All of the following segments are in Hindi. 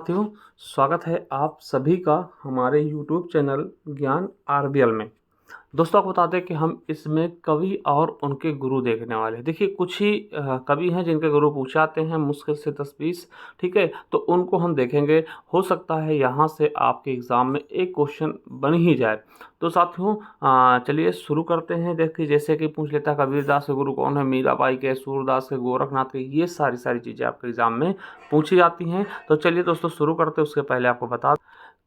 साथियों, स्वागत है आप सभी का हमारे YouTube चैनल ज्ञान आरबीएल में। दोस्तों, आपको बता दें कि हम इसमें कवि और उनके गुरु देखने वाले हैं। देखिए, कुछ ही कवि हैं जिनके गुरु पूछे जाते हैं, मुश्किल से 10-20, ठीक है। तो उनको हम देखेंगे। हो सकता है यहाँ से आपके एग्ज़ाम में एक क्वेश्चन बन ही जाए। तो साथियों, चलिए शुरू करते हैं। देखिए, जैसे कि पूछ लेता है कबीरदास के गुरु कौन है, मीराबाई के, सूरदास के, गोरखनाथ के, ये सारी सारी चीज़ें आपके एग्ज़ाम में पूछी जाती हैं। तो चलिए दोस्तों शुरू करते हैं। उसके पहले आपको बता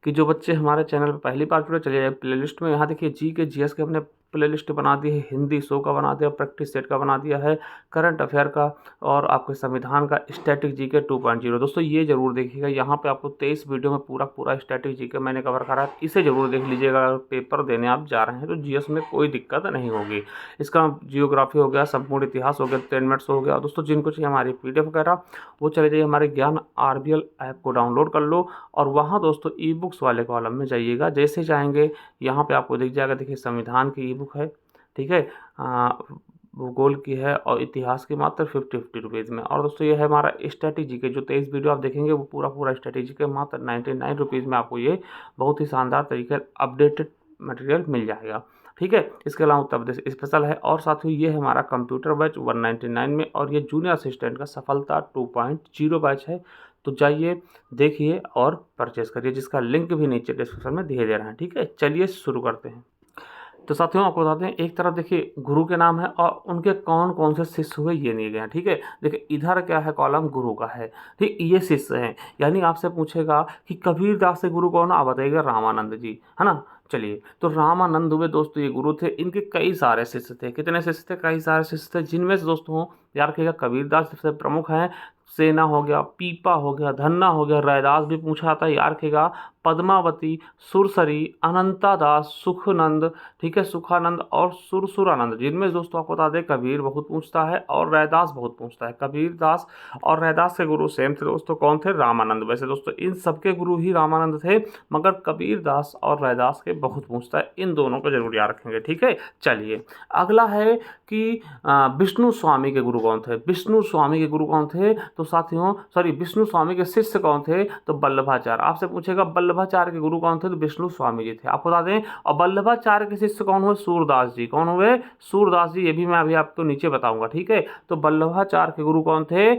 कि जो बच्चे हमारे चैनल पर पहली बार जुड़े, चलिए प्लेलिस्ट में यहाँ देखिए जी के जीएस के हमने प्लेलिस्ट बना दी है, हिंदी 100 का बना दिया, प्रैक्टिस सेट का बना दिया है, करंट अफेयर का और आपके संविधान का, स्टैटिक जी के 2.0। दोस्तों ये जरूर देखिएगा, यहाँ पे आपको 23 वीडियो में पूरा पूरा स्टैटिक जी के मैंने कवर करा है, इसे जरूर देख लीजिएगा। अगर पेपर देने आप जा रहे हैं तो जीएस में कोई दिक्कत नहीं होगी। इसका जियोग्राफी हो गया, संपूर्ण इतिहास हो गया, 10 मिनट्स हो गया। दोस्तों जिनको चाहिए हमारी पीडीएफ वगैरह, वो चले जाइए हमारे ज्ञान आरबीएल ऐप को डाउनलोड कर लो और वहाँ दोस्तों ई बुक्स वाले कॉलम में जाइएगा। जैसे जाएंगे यहाँ पे आपको दिख जाएगा, देखिए संविधान की ई बुक है, ठीक है, भूगोल की है और इतिहास की मात्र 50 रुपीज़ में। और दोस्तों ये है हमारा स्ट्रैटेजी के, जो 23 वीडियो आप देखेंगे वो पूरा पूरा स्ट्रैटेजी के मात्र 99 रुपीज़ में आपको ये बहुत ही शानदार तरीके अपडेटेड मटेरियल मिल जाएगा, ठीक है। इसके अलावा उत्तर प्रदेश स्पेशल है। और साथ ही ये है हमारा कंप्यूटर बैच 199 में, और ये जूनियर असिस्टेंट का सफलता 2.0 बैच है। तो जाइए, देखिए और परचेस करिए, जिसका लिंक भी नीचे डिस्क्रिप्शन में दिए दे रहे हैं, ठीक है। चलिए शुरू करते हैं। तो साथियों आपको बताते हैं, एक तरफ देखिए गुरु के नाम है और उनके कौन कौन से शिष्य हुए ये दिए गए हैं, ठीक है। देखिए इधर क्या है, कॉलम गुरु का है, ठीक, ये शिष्य हैं। यानी आपसे पूछेगा कि कबीरदास के गुरु कौन है, आप बताइएगा रामानंद जी, है ना। चलिए, तो रामानंद हुए दोस्तों ये गुरु थे। इनके कई सारे शिष्य थे। कितने शिष्य थे? कई सारे शिष्य थे, जिनमें से दोस्तों याद रखिएगा कबीरदास सबसे प्रमुख हैं। सेना हो गया, पीपा हो गया, धन्ना हो गया, रैदास भी पूछा था, याद रखिएगा, पद्मावती, सुरसरी, अनंता दास, सुखनंद, ठीक है, सुखानंद और सुरसुरानंद। जिनमें दोस्तों आपको बता दें कबीर बहुत पूछता है और रैदास बहुत पूछता है। कबीर दास और रैदास के गुरु सेम थे दोस्तों, कौन थे? रामानंद। वैसे दोस्तों इन सबके गुरु ही रामानंद थे, मगर कबीर दास और रैदास के बहुत पूछता है। इन दोनों को जरूर याद रखेंगे, ठीक है। चलिए अगला है कि विष्णु स्वामी के गुरु कौन थे? विष्णु स्वामी के गुरु कौन थे? तो साथियों सॉरी, विष्णु स्वामी के शिष्य कौन थे? तो वल्लभाचार्य। आपसे पूछेगा वल्लभाचार्य के गुरु कौन थे? तो विष्णु स्वामी जी थे, आपको बता दें। और वल्लभाचार्य के शिष्य कौन हुए? सूरदास जी। कौन हुए? सूरदास जी। ये भी मैं अभी आपको नीचे बताऊंगा, ठीक है। तो वल्लभाचार्य के गुरु कौन थे?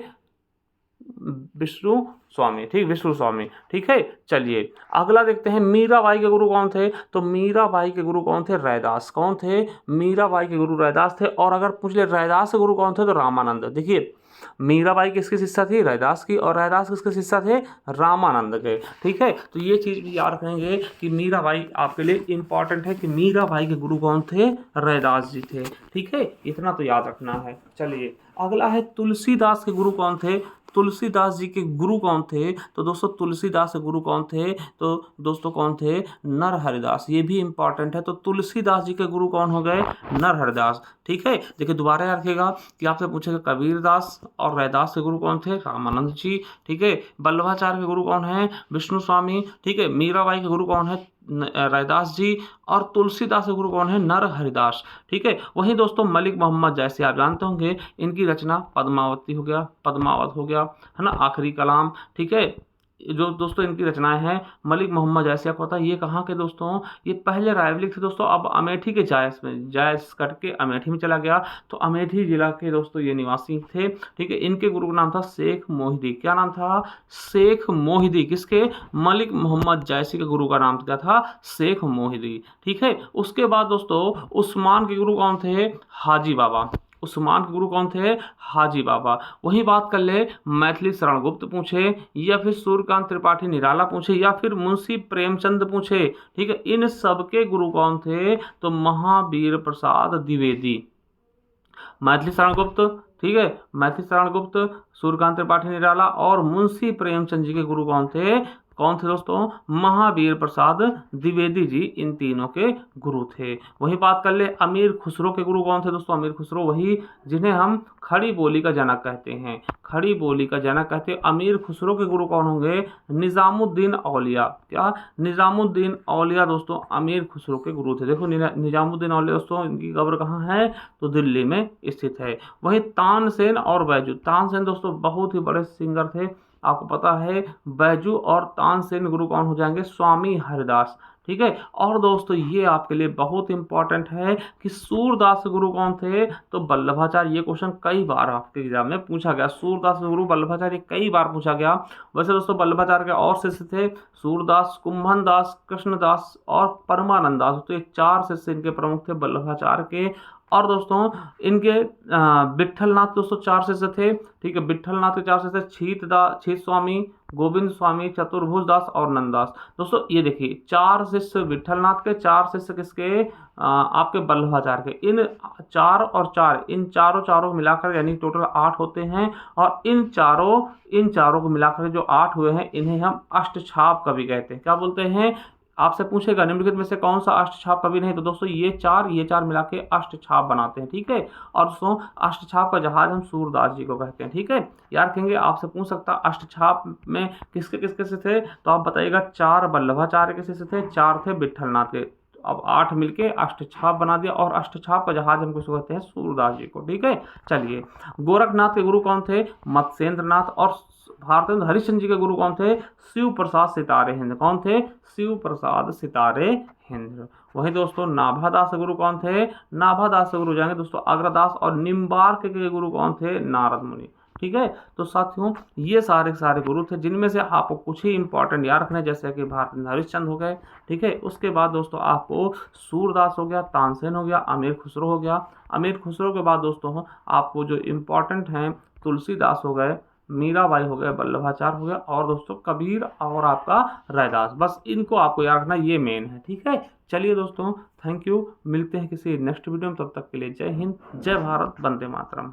विष्णु स्वामी, ठीक, विष्णु स्वामी, ठीक है। चलिए अगला देखते हैं, मीराबाई के गुरु कौन थे? तो मीराबाई के गुरु कौन थे? रैदास। कौन थे? मीराबाई के गुरु रैदास थे। और अगर पूछ ले रैदास के गुरु कौन थे? तो रामानंद। देखिए मीराबाई किसकी शिष्या थी? रैदास की। और रैदास किसके शिष्या थे? रामानंद के, ठीक है। तो ये चीज भी याद रखेंगे कि मीराबाई आपके लिए इंपॉर्टेंट है कि मीराबाई के गुरु कौन थे? रैदास जी थे, ठीक है। इतना तो याद रखना है। चलिए अगला है, तुलसीदास के गुरु कौन थे? तुलसीदास जी के गुरु कौन थे? तो दोस्तों तुलसीदास के गुरु कौन थे? तो दोस्तों कौन थे? नरहरिदास। ये भी इंपॉर्टेंट है। तो तुलसीदास जी के गुरु कौन हो गए? नरहरिदास, ठीक है। देखिए दोबारा याद रखिएगा कि आपसे पूछेगा कबीरदास और रैदास के गुरु कौन थे? रामानंद जी, ठीक है। वल्लभाचार्य के गुरु कौन है? विष्णु स्वामी, ठीक है। मीराबाई के गुरु कौन है? रैदास जी। और तुलसीदास के गुरु कौन है? नरहरिदास, ठीक है। वहीं दोस्तों मलिक मोहम्मद जैसे आप जानते होंगे, इनकी रचना पद्मावती हो गया, पद्मावत हो गया, है ना, आखिरी कलाम, ठीक है। जो दोस्तों इनकी रचनाएं हैं, मलिक मोहम्मद जैसे आपको पता है ये कहाँ के दोस्तों? ये पहले रायवलिक थे दोस्तों, अब अमेठी के जायस में, जायस कट के अमेठी में चला गया। तो अमेठी जिला के दोस्तों ये निवासी थे, ठीक है। इनके गुरु का नाम था शेख मोहिदी। क्या नाम था? शेख मोहिदी। किसके? मलिक मोहम्मद जैसी के गुरु का नाम क्या था? शेख मोहिदी, ठीक है। उसके बाद दोस्तों उस्मान के गुरु कौन थे? हाजी बाबा। उस्मान के गुरु कौन थे? हाजी बाबा। वही बात कर ले, मैथिली शरण गुप्त पूछे या फिर सूर्यकांत त्रिपाठी निराला पूछे या फिर मुंशी प्रेमचंद पूछे, ठीक है, इन सबके गुरु कौन थे? तो महावीर प्रसाद द्विवेदी। मैथिली शरण गुप्त, ठीक है, मैथिली शरण गुप्त, सूर्यकांत त्रिपाठी निराला और मुंशी प्रेमचंद जी के गुरु कौन थे? कौन थे दोस्तों? महावीर प्रसाद द्विवेदी जी इन तीनों के गुरु थे। वही बात कर ले, अमीर खुसरो के गुरु कौन थे दोस्तों? अमीर खुसरो, वही जिन्हें हम खड़ी बोली का जनक कहते हैं, खड़ी बोली का जनक कहते हैं। अमीर खुसरो के गुरु कौन होंगे? निजामुद्दीन औलिया। क्या? निजामुद्दीन औलिया दोस्तों अमीर खुसरो के गुरु थे। देखो निजामुद्दीन औलिया दोस्तों, इनकी कब्र कहाँ है? तो दिल्ली में स्थित है। वही तानसेन और बैजू। तानसेन दोस्तों बहुत ही बड़े सिंगर थे, आपको पता है बैजू और तानसेन गुरु कौन हो जाएंगे, स्वामी हरिदास। ठीक है। और दोस्तों ये आपके लिए बहुत इंपॉर्टेंट है कि सूरदास गुरु कौन थे, तो वल्लभाचार्य। ये क्वेश्चन कई बार आपके एग्जाम में पूछा गया, सूरदास गुरु वल्लभाचार्य कई बार पूछा गया। वैसे दोस्तों वल्लभाचार्य के और शिष्य थे सूरदास, कुंभन दास, कृष्णदास और परमानंद दास। तो ये 4 शिष्य इनके प्रमुख थे वल्लभाचार्य के। और दोस्तों इनके विट्ठलनाथ दोस्तों 4 शिष्य थे। ठीक है, विट्ठलनाथ के 4 शिष्य छीत स्वामी, गोविंद स्वामी, चतुर्भुज दास और नंददास। दोस्तों ये देखिए 4 शिष्य विट्ठलनाथ के, 4 शिष्य किसके, आपके वल्लभाचार्य के। इन 4 और 4 इन चारों को मिलाकर यानी टोटल 8 होते हैं। और इन चारों को मिलाकर जो 8 हुए हैं इन्हें हम अष्टछाप कवि कहते हैं। क्या बोलते हैं, आपसे पूछेगा निम्नलिखित में से कौन सा अष्टछाप कवि नहीं, तो दोस्तों ये चार मिला के अष्टछाप बनाते हैं। ठीक है। और दोस्तों अष्टछाप का जहाज हम सूरदास जी को कहते हैं। ठीक है, याद रखेंगे, आपसे पूछ सकता अष्टछाप में किसके किसके से थे, तो आप बताइएगा 4 वल्लभाचार्य के से थे, 4 थे विट्ठलनाथ के। अब 8 मिलके अष्टछाप बना दिया, और अष्टछाप का जहाज हम किसको कहते हैं, सूरदास जी को। ठीक है। चलिए, गोरखनाथ के गुरु कौन थे, मत्स्येंद्र नाथ। और भारतेंद्र हरिश्चंद्र जी के गुरु कौन थे, शिव प्रसाद सितारे हिंद। कौन थे, शिव प्रसाद सितारे हिंद। वहीं दोस्तों नाभादास के गुरु कौन थे, नाभादास के गुरु जाएंगे दोस्तों अग्रदास। और निम्बार्क के गुरु कौन थे, नारद मुनि। ठीक है। तो साथियों ये सारे गुरु थे, जिनमें से आपको कुछ ही इंपॉर्टेंट याद रखना है, जैसे कि भारतेंद्र हरिश्चंद्र हो गए। ठीक है। उसके बाद दोस्तों आपको सूरदास हो गया, तानसेन हो गया, अमीर खुसरो हो गया। अमीर खुसरो के बाद दोस्तों आपको जो इम्पोर्टेंट हैं तुलसीदास हो गए, मीराबाई हो गए, वल्लभाचार्य हो गया, और दोस्तों कबीर और आपका रैदास। बस इनको आपको याद रखना, ये मेन है। ठीक है। चलिए दोस्तों, थैंक यू। मिलते हैं किसी नेक्स्ट वीडियो में, तब तक के लिए जय हिंद, जय भारत, वंदे मातरम।